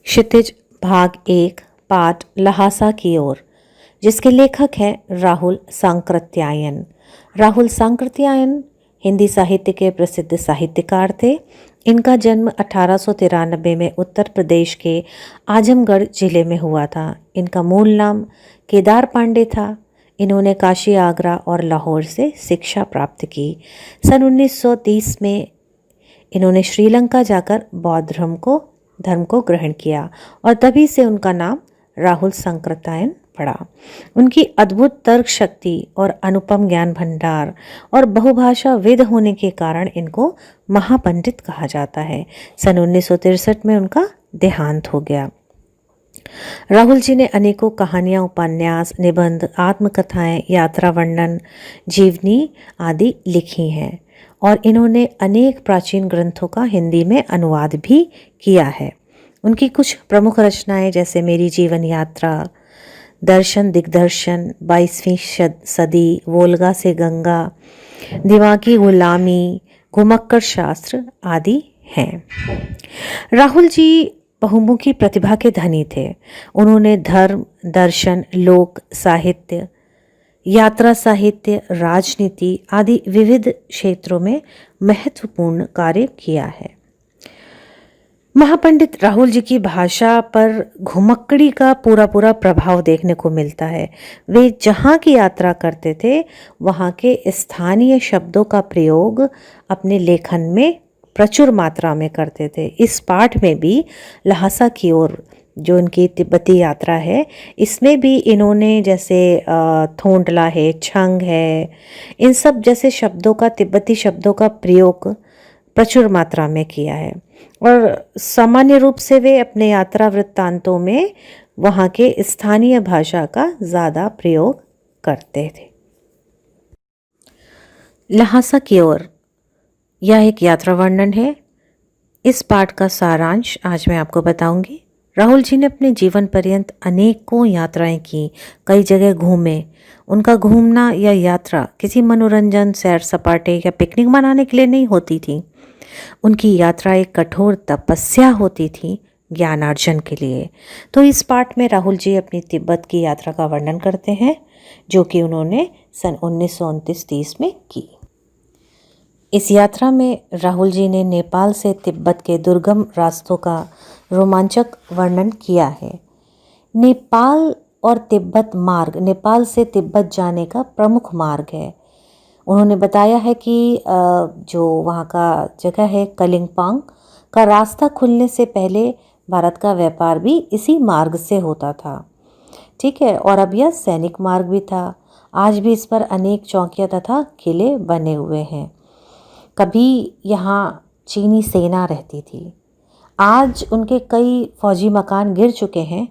क्षितिज भाग 1 पाठ लहासा की ओर, जिसके लेखक हैं राहुल सांकृत्यायन। राहुल सांकृत्यायन हिंदी साहित्य के प्रसिद्ध साहित्यकार थे। इनका जन्म 1893 में उत्तर प्रदेश के आजमगढ़ जिले में हुआ था। इनका मूल नाम केदार पांडे था। इन्होंने काशी, आगरा और लाहौर से शिक्षा प्राप्त की। सन 1930 में इन्होंने श्रीलंका जाकर बौद्ध धर्म को ग्रहण किया और तभी से उनका नाम राहुल सांकृत्यायन पड़ा। उनकी अद्भुत तर्क शक्ति और अनुपम ज्ञान भंडार और बहुभाषा विद होने के कारण इनको महापंडित कहा जाता है। सन 1963 में उनका देहांत हो गया। राहुल जी ने अनेकों कहानियाँ, उपन्यास, निबंध, आत्मकथाएं, यात्रा वर्णन, जीवनी आदि लिखी हैं और इन्होंने अनेक प्राचीन ग्रंथों का हिंदी में अनुवाद भी किया है। उनकी कुछ प्रमुख रचनाएं जैसे मेरी जीवन यात्रा, दर्शन दिग्दर्शन, 22वीं सदी, वोल्गा से गंगा, दिमागी गुलामी, घुमक्कड़ शास्त्र आदि हैं। राहुल जी बहुमुखी प्रतिभा के धनी थे। उन्होंने धर्म, दर्शन, लोक साहित्य, यात्रा साहित्य, राजनीति आदि विविध क्षेत्रों में महत्वपूर्ण कार्य किया है। महापंडित राहुल जी की भाषा पर घुमक्कड़ी का पूरा प्रभाव देखने को मिलता है। वे जहाँ की यात्रा करते थे वहाँ के स्थानीय शब्दों का प्रयोग अपने लेखन में प्रचुर मात्रा में करते थे। इस पाठ में भी लहासा की ओर जो इनकी तिब्बती यात्रा है, इसमें भी इन्होंने जैसे थोंडला है, छंग है, इन सब जैसे शब्दों का, तिब्बती शब्दों का प्रयोग प्रचुर मात्रा में किया है और सामान्य रूप से वे अपने यात्रा वृत्तांतों में वहाँ के स्थानीय भाषा का ज़्यादा प्रयोग करते थे। लहासा की ओर यह एक यात्रा वर्णन है। इस पाठ का सारांश आज मैं आपको बताऊंगी। राहुल जी ने अपने जीवन पर्यंत अनेकों यात्राएं की, कई जगह घूमे। उनका घूमना या यात्रा किसी मनोरंजन, सैर सपाटे या पिकनिक मनाने के लिए नहीं होती थी। उनकी यात्रा एक कठोर तपस्या होती थी ज्ञानार्जन के लिए। तो इस पाठ में राहुल जी अपनी तिब्बत की यात्रा का वर्णन करते हैं, जो कि उन्होंने सन 1929-30 में की। इस यात्रा में राहुल जी ने नेपाल से तिब्बत के दुर्गम रास्तों का रोमांचक वर्णन किया है। नेपाल और तिब्बत मार्ग नेपाल से तिब्बत जाने का प्रमुख मार्ग है। उन्होंने बताया है कि जो वहाँ का जगह है कलिंगपांग का रास्ता खुलने से पहले भारत का व्यापार भी इसी मार्ग से होता था। ठीक है, और अब यह सैनिक मार्ग भी था। आज भी इस पर अनेक चौकियाँ तथा किले बने हुए हैं। कभी यहाँ चीनी सेना रहती थी। आज उनके कई फौजी मकान गिर चुके हैं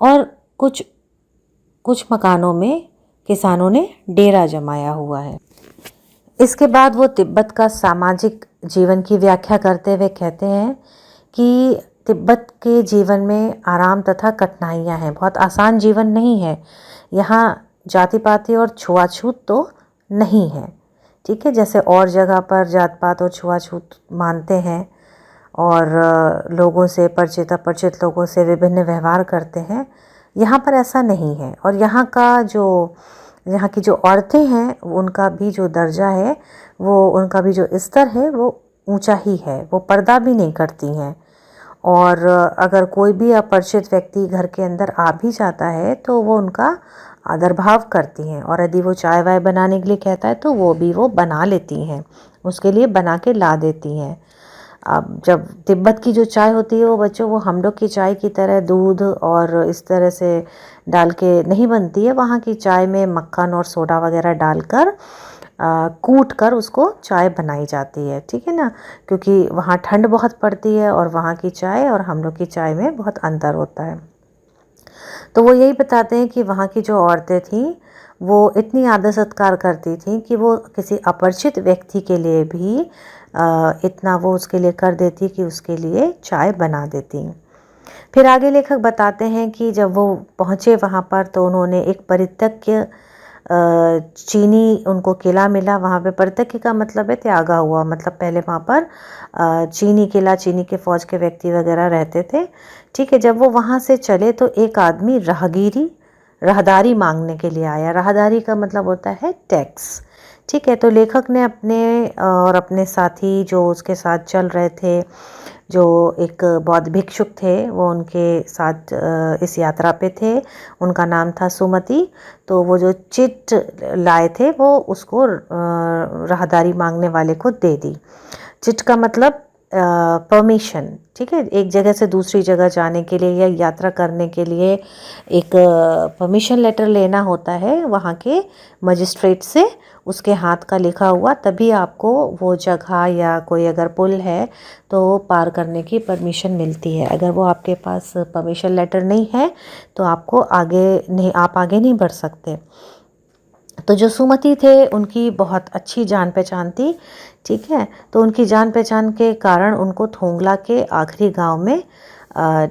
और कुछ मकानों में किसानों ने डेरा जमाया हुआ है। इसके बाद वो तिब्बत का सामाजिक जीवन की व्याख्या करते हुए कहते हैं कि तिब्बत के जीवन में आराम तथा कठिनाइयाँ हैं। बहुत आसान जीवन नहीं है। यहाँ जाति पाति और छुआछूत तो नहीं है। ठीक है, जैसे और जगह पर जात पात और छुआछूत मानते हैं और लोगों से अपरिचित लोगों से विभिन्न व्यवहार करते हैं, यहाँ पर ऐसा नहीं है। और यहाँ की जो औरतें हैं, उनका भी जो दर्जा है, वो उनका भी जो स्तर है वो ऊंचा ही है। वो पर्दा भी नहीं करती हैं और अगर कोई भी अपरिचित व्यक्ति घर के अंदर आ भी जाता है तो वो उनका आदर भाव करती हैं और यदि वो चाय वाय बनाने के लिए कहता है तो वो बना लेती हैं, उसके लिए बना के ला देती हैं। अब जब तिब्बत की जो चाय होती है वो हम लोग की चाय की तरह दूध और इस तरह से डाल के नहीं बनती है। वहाँ की चाय में मक्खन और सोडा वगैरह डालकर कूट कर उसको चाय बनाई जाती है। ठीक है ना, क्योंकि वहाँ ठंड बहुत पड़ती है और वहाँ की चाय और हम लोग की चाय में बहुत अंतर होता है। तो वो यही बताते हैं कि वहाँ की जो औरतें थीं वो इतनी आदर सत्कार करती थीं कि वो किसी अपरिचित व्यक्ति के लिए भी इतना वो उसके लिए कर देती कि उसके लिए चाय बना देती। फिर आगे लेखक बताते हैं कि जब वो पहुँचे वहाँ पर तो उन्होंने एक परित्यक्य चीनी उनको किला मिला। वहाँ पे परतकी का मतलब है त्यागा हुआ, मतलब पहले वहाँ पर चीनी किला, चीनी के फौज के व्यक्ति वगैरह रहते थे। ठीक है, जब वो वहाँ से चले तो एक आदमी राहदारी मांगने के लिए आया। राहदारी का मतलब होता है टैक्स। ठीक है, तो लेखक ने अपने और अपने साथी जो उसके साथ चल रहे थे, जो एक बौद्ध भिक्षुक थे, वो उनके साथ इस यात्रा पे थे। उनका नाम था सुमति। तो वो जो चिट लाए थे वो उसको राहदारी मांगने वाले को दे दी। चिट का मतलब परमिशन। ठीक है, एक जगह से दूसरी जगह जाने के लिए या यात्रा करने के लिए एक परमिशन लेटर लेना होता है वहाँ के मजिस्ट्रेट से, उसके हाथ का लिखा हुआ, तभी आपको वो जगह या कोई अगर पुल है तो पार करने की परमिशन मिलती है। अगर वो आपके पास परमिशन लेटर नहीं है तो आपको आप आगे नहीं बढ़ सकते। तो जो सुमति थे उनकी बहुत अच्छी जान पहचान थी। ठीक है, तो उनकी जान पहचान के कारण उनको थोंगला के आखिरी गांव में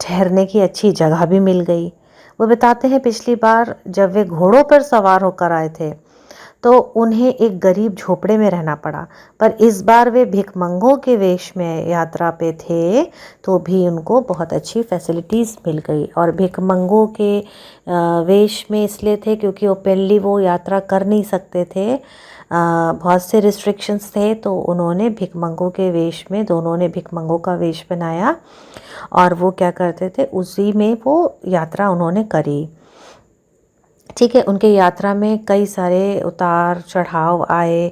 ठहरने की अच्छी जगह भी मिल गई। वो बताते हैं पिछली बार जब वे घोड़ों पर सवार होकर आए थे तो उन्हें एक गरीब झोपड़े में रहना पड़ा, पर इस बार वे भिखमंगों के वेश में यात्रा पे थे तो भी उनको बहुत अच्छी फैसिलिटीज़ मिल गई। और भिखमंगों के वेश में इसलिए थे क्योंकि ओपनली वो यात्रा कर नहीं सकते थे, बहुत से रिस्ट्रिक्शंस थे, तो उन्होंने भिखमंगों के वेश में, दोनों ने भिखमंगों का वेश बनाया और वो क्या करते थे, उसी में वो यात्रा उन्होंने करी। ठीक है, उनके यात्रा में कई सारे उतार चढ़ाव आए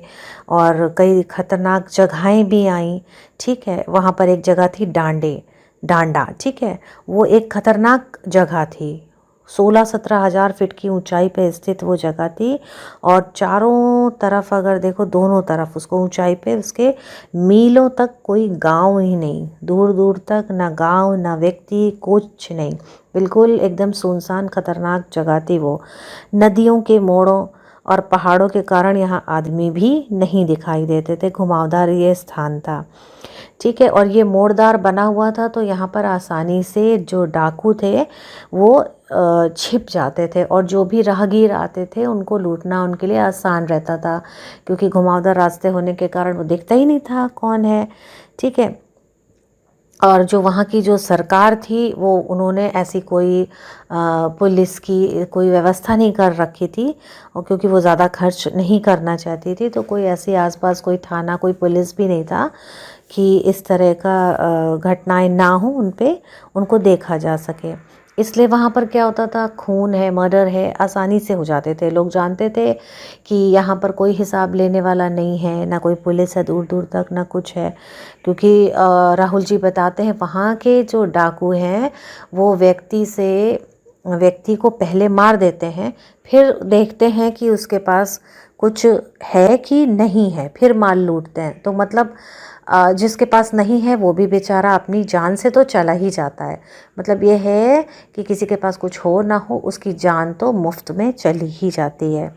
और कई खतरनाक जगहें भी आईं। ठीक है, वहाँ पर एक जगह थी डांडा। ठीक है, वो एक खतरनाक जगह थी। 16-17 हज़ार फीट की ऊंचाई पे स्थित वो जगह थी और चारों तरफ अगर देखो, दोनों तरफ उसको ऊंचाई पे उसके मीलों तक कोई गांव ही नहीं, दूर दूर तक ना गांव ना व्यक्ति, कुछ नहीं, बिल्कुल एकदम सुनसान खतरनाक जगह थी वो। नदियों के मोड़ों और पहाड़ों के कारण यहाँ आदमी भी नहीं दिखाई देते थे। घुमावदार ये स्थान था। ठीक है, और ये मोड़दार बना हुआ था तो यहाँ पर आसानी से जो डाकू थे वो छिप जाते थे और जो भी राहगीर आते थे उनको लूटना उनके लिए आसान रहता था, क्योंकि घुमावदार रास्ते होने के कारण वो दिखता ही नहीं था कौन है। ठीक है, और जो वहाँ की जो सरकार थी वो उन्होंने ऐसी कोई पुलिस की कोई व्यवस्था नहीं कर रखी थी, और क्योंकि वो ज़्यादा खर्च नहीं करना चाहती थी तो कोई ऐसी आसपास कोई थाना, कोई पुलिस भी नहीं था कि इस तरह का घटनाएं ना हो उन पे, उनको देखा जा सके। इसलिए वहाँ पर क्या होता था, खून है, मर्डर है, आसानी से हो जाते थे। लोग जानते थे कि यहाँ पर कोई हिसाब लेने वाला नहीं है, ना कोई पुलिस है दूर दूर तक, ना कुछ है। क्योंकि राहुल जी बताते हैं वहाँ के जो डाकू हैं वो व्यक्ति को पहले मार देते हैं, फिर देखते हैं कि उसके पास कुछ है कि नहीं है, फिर माल लूटते हैं। तो मतलब जिसके पास नहीं है वो भी बेचारा अपनी जान से तो चला ही जाता है। मतलब ये है कि किसी के पास कुछ हो ना हो, उसकी जान तो मुफ्त में चली ही जाती है।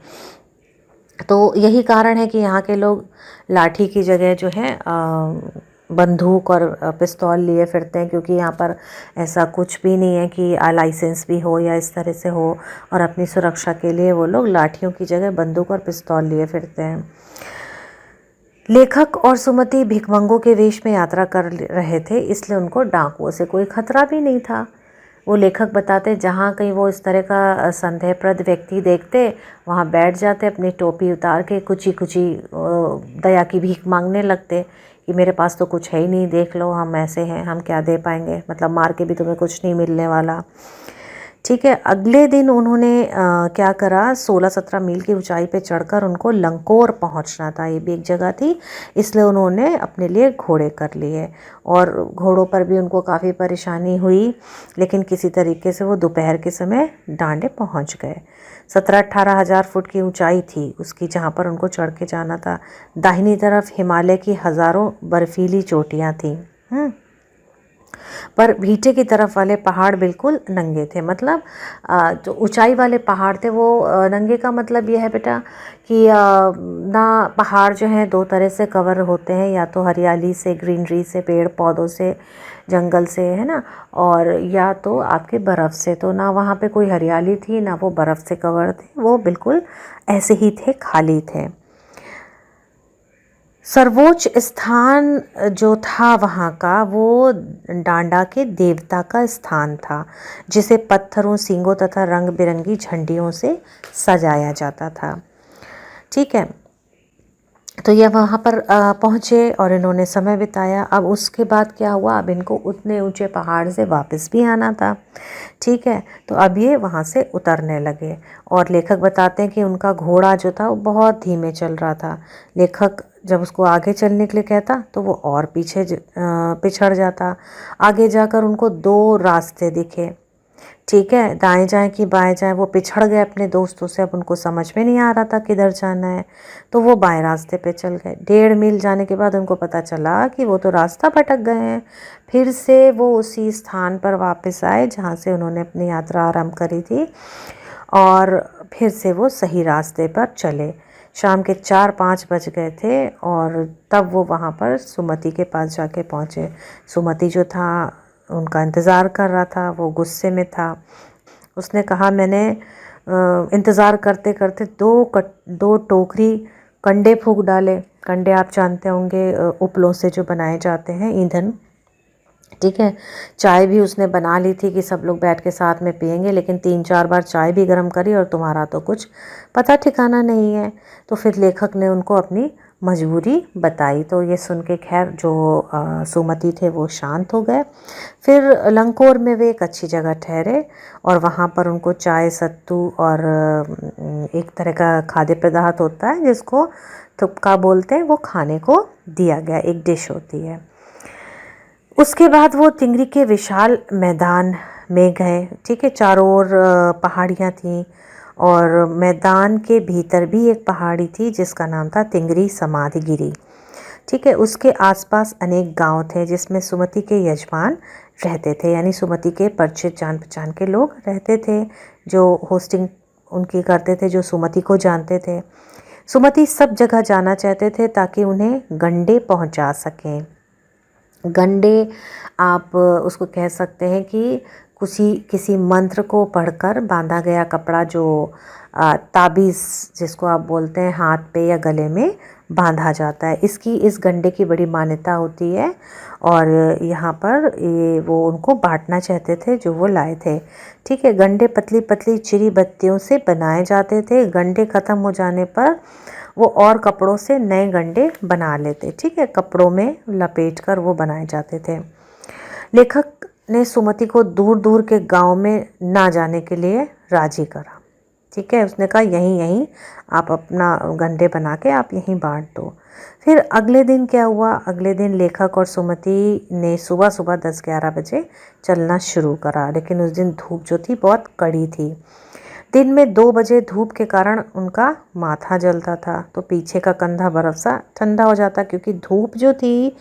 तो यही कारण है कि यहाँ के लोग लाठी की जगह जो है बंदूक और पिस्तौल लिए फिरते हैं, क्योंकि यहाँ पर ऐसा कुछ भी नहीं है कि लाइसेंस भी हो या इस तरह से हो, और अपनी सुरक्षा के लिए वो लोग लाठियों की जगह बंदूक और पिस्तौल लिए फिरते हैं। लेखक और सुमति भिखमंगों के वेश में यात्रा कर रहे थे, इसलिए उनको डाकुओं से कोई खतरा भी नहीं था। वो लेखक बताते जहाँ कहीं वो इस तरह का संदेहप्रद व्यक्ति देखते वहाँ बैठ जाते, अपनी टोपी उतार के कुची कुची दया की भीख मांगने लगते कि मेरे पास तो कुछ है ही नहीं, देख लो हम ऐसे हैं, हम क्या दे पाएंगे, मतलब मार के भी तुम्हें कुछ नहीं मिलने वाला। ठीक है, अगले दिन उन्होंने क्या करा, 16-17 मील की ऊंचाई पे चढ़कर उनको लंकोर पहुंचना था, ये भी एक जगह थी, इसलिए उन्होंने अपने लिए घोड़े कर लिए। और घोड़ों पर भी उनको काफ़ी परेशानी हुई, लेकिन किसी तरीके से वो दोपहर के समय डांडे पहुंच गए। 17-18 हज़ार फुट की ऊंचाई थी उसकी, जहाँ पर उनको चढ़ के जाना था। दाहिनी तरफ हिमालय की हज़ारों बर्फीली चोटियाँ थीं। पर भीटे की तरफ वाले पहाड़ बिल्कुल नंगे थे। मतलब जो ऊंचाई वाले पहाड़ थे वो नंगे का मतलब ये है बेटा कि ना पहाड़ जो हैं दो तरह से कवर होते हैं, या तो हरियाली से, ग्रीनरी से, पेड़ पौधों से, जंगल से, है ना, और या तो आपके बर्फ़ से। तो ना वहाँ पे कोई हरियाली थी, ना वो बर्फ़ से कवर थे, वो बिल्कुल ऐसे ही थे, खाली थे। सर्वोच्च स्थान जो था वहाँ का, वो डांडा के देवता का स्थान था, जिसे पत्थरों, सींगों तथा रंग बिरंगी झंडियों से सजाया जाता था। ठीक है, तो ये वहाँ पर पहुँचे और इन्होंने समय बिताया। अब उसके बाद क्या हुआ, अब इनको उतने ऊंचे पहाड़ से वापस भी आना था। ठीक है, तो अब ये वहाँ से उतरने लगे और लेखक बताते हैं कि उनका घोड़ा जो था वो बहुत धीमे चल रहा था। लेखक जब उसको आगे चलने के लिए कहता तो वो और पीछे पिछड़ जाता। आगे जाकर उनको दो रास्ते दिखे। ठीक है, दाएं जाएं कि बाएं जाएं, वो पिछड़ गए अपने दोस्तों से। अब उनको समझ में नहीं आ रहा था किधर जाना है, तो वो बाएं रास्ते पे चल गए। 1.5 मील जाने के बाद उनको पता चला कि वो तो रास्ता भटक गए हैं। फिर से वो उसी स्थान पर वापस आए जहाँ से उन्होंने अपनी यात्रा आरंभ करी थी, और फिर से वो सही रास्ते पर चले। शाम के 4-5 बज गए थे और तब वो वहाँ पर सुमति के पास जाके पहुँचे। सुमति जो था उनका इंतज़ार कर रहा था, वो गुस्से में था। उसने कहा, मैंने इंतज़ार करते करते दो टोकरी कंडे फूंक डाले। कंडे आप जानते होंगे, उपलों से जो बनाए जाते हैं, ईंधन। ठीक है, चाय भी उसने बना ली थी कि सब लोग बैठ के साथ में पियेंगे, लेकिन 3-4 बार चाय भी गर्म करी और तुम्हारा तो कुछ पता ठिकाना नहीं है। तो फिर लेखक ने उनको अपनी मजबूरी बताई। तो ये सुन के खैर जो सुमति थे वो शांत हो गए। फिर लंकोर में वे एक अच्छी जगह ठहरे और वहाँ पर उनको चाय, सत्तू और एक तरह का खाद्य पदार्थ होता है जिसको थुपका बोलते हैं, वो खाने को दिया गया, एक डिश होती है। उसके बाद वो तिंगरी के विशाल मैदान में गए। ठीक है, चारों ओर पहाड़ियाँ थीं और मैदान के भीतर भी एक पहाड़ी थी जिसका नाम था तिंगरी समाधिगिरी। ठीक है, उसके आसपास अनेक गांव थे जिसमें सुमति के यजमान रहते थे, यानी सुमति के परिचित जान पहचान के लोग रहते थे जो होस्टिंग उनकी करते थे, जो सुमति को जानते थे। सुमति सब जगह जाना चाहते थे ताकि उन्हें गंडे पहुंचा सकें। गंडे आप उसको कह सकते हैं कि किसी मंत्र को पढ़कर बांधा गया कपड़ा, जो ताबीज़ जिसको आप बोलते हैं, हाथ पे या गले में बांधा जाता है। इस गंडे की बड़ी मान्यता होती है और यहाँ पर ये वो उनको बांटना चाहते थे जो वो लाए थे। ठीक है, गंडे पतली पतली चिरी बत्तियों से बनाए जाते थे। गंडे ख़त्म हो जाने पर वो और कपड़ों से नए गंडे बना लेते। ठीक है, कपड़ों में लपेटकर वो बनाए जाते थे। लेखक ने सुमति को दूर दूर के गांव में ना जाने के लिए राजी करा। ठीक है, उसने कहा यहीं आप अपना गंडे बना के आप यहीं बांट दो। फिर अगले दिन क्या हुआ, अगले दिन लेखक और सुमति ने सुबह सुबह 10-11 बजे चलना शुरू करा, लेकिन उस दिन धूप जो थी बहुत कड़ी थी। दिन में 2 बजे धूप के कारण उनका माथा जलता था, तो पीछे का कंधा बर्फ सा ठंडा हो जाता, क्योंकि धूप जो थी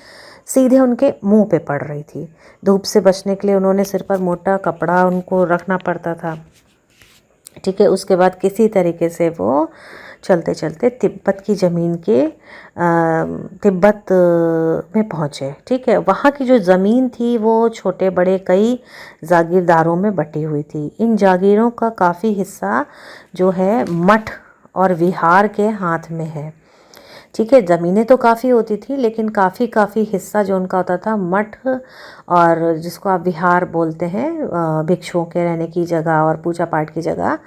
सीधे उनके मुंह पे पड़ रही थी। धूप से बचने के लिए उन्होंने सिर पर मोटा कपड़ा उनको रखना पड़ता था। ठीक है, उसके बाद किसी तरीके से वो चलते चलते तिब्बत की ज़मीन के तिब्बत में पहुँचे। ठीक है, वहाँ की जो ज़मीन थी वो छोटे बड़े कई जागीरदारों में बटी हुई थी। इन जागीरों का काफ़ी हिस्सा जो है मठ और विहार के हाथ में है। ठीक है, ज़मीनें तो काफ़ी होती थी, लेकिन काफ़ी हिस्सा जो उनका होता था मठ, और जिसको आप विहार बोलते हैं, भिक्षुओं के रहने की जगह और पूजा पाठ की जगह,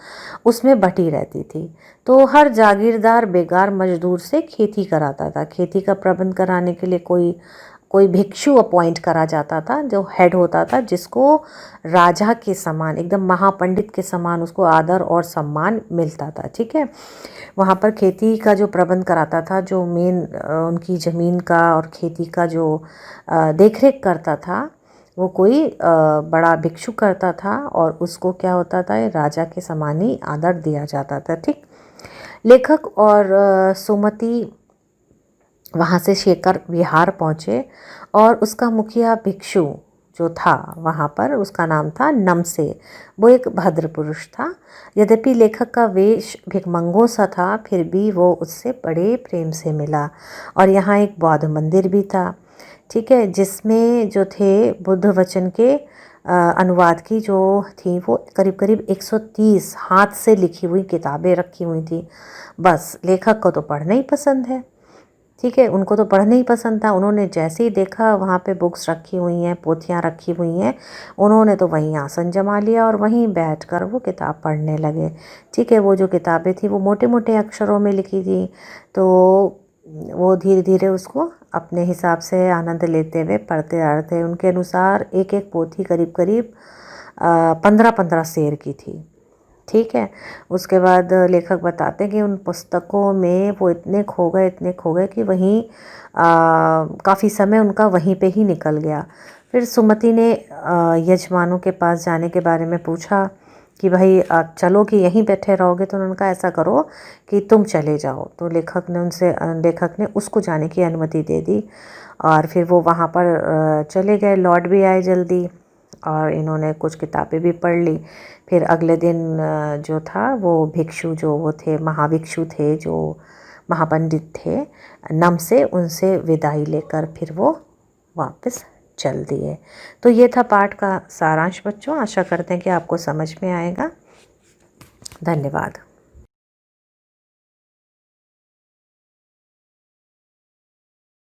उसमें बटी रहती थी। तो हर जागीरदार बेगार मजदूर से खेती कराता था। खेती का प्रबंध कराने के लिए कोई कोई भिक्षु अपॉइंट करा जाता था, जो हेड होता था, जिसको राजा के समान, एकदम महापंडित के समान उसको आदर और सम्मान मिलता था। ठीक है, वहाँ पर खेती का जो प्रबंध कराता था, जो मेन उनकी ज़मीन का और खेती का जो देखरेख करता था, वो कोई बड़ा भिक्षु करता था, और उसको क्या होता था, राजा के समान ही आदर दिया जाता था। ठीक, लेखक और सुमति वहाँ से शेखर विहार पहुँचे और उसका मुखिया भिक्षु जो था वहाँ पर, उसका नाम था नमसे। वो एक भद्र पुरुष था। यद्यपि लेखक का वेश भिखमंगों सा था, फिर भी वो उससे बड़े प्रेम से मिला। और यहाँ एक बौद्ध मंदिर भी था, ठीक है, जिसमें जो थे बुद्ध वचन के अनुवाद की जो थी वो करीब करीब 130 हाथ से लिखी हुई किताबें रखी हुई थी। बस लेखक को तो पढ़ना ही पसंद है, ठीक है, उनको तो पढ़ना ही पसंद था। उन्होंने जैसे ही देखा वहाँ पे बुक्स रखी हुई हैं, पोथियाँ रखी हुई हैं, उन्होंने तो वहीं आसन जमा लिया और वहीं बैठकर वो किताब पढ़ने लगे, ठीक है। वो जो किताबें थी वो मोटे मोटे अक्षरों में लिखी थी, तो वो धीरे धीरे उसको अपने हिसाब से आनंद लेते हुए पढ़ते आ रहे थे। उनके अनुसार एक एक पोथी करीब करीब 15-15 शेर की थी, ठीक है। उसके बाद लेखक बताते हैं कि उन पुस्तकों में वो इतने खो गए कि वहीं काफ़ी समय उनका वहीं पे ही निकल गया। फिर सुमति ने यजमानों के पास जाने के बारे में पूछा कि भाई चलो कि यहीं बैठे रहोगे, तो उन्होंने कहा ऐसा करो कि तुम चले जाओ। तो लेखक ने उसको जाने की अनुमति दे दी और फिर वो वहाँ पर चले गए। लौट भी आए जल्दी और इन्होंने कुछ किताबें भी पढ़ ली। फिर अगले दिन जो था वो भिक्षु जो वो थे, महाभिक्षु थे, जो महापंडित थे नमसे, उनसे विदाई लेकर फिर वो वापस चल दिए। तो ये था पाठ का सारांश बच्चों। आशा करते हैं कि आपको समझ में आएगा। धन्यवाद।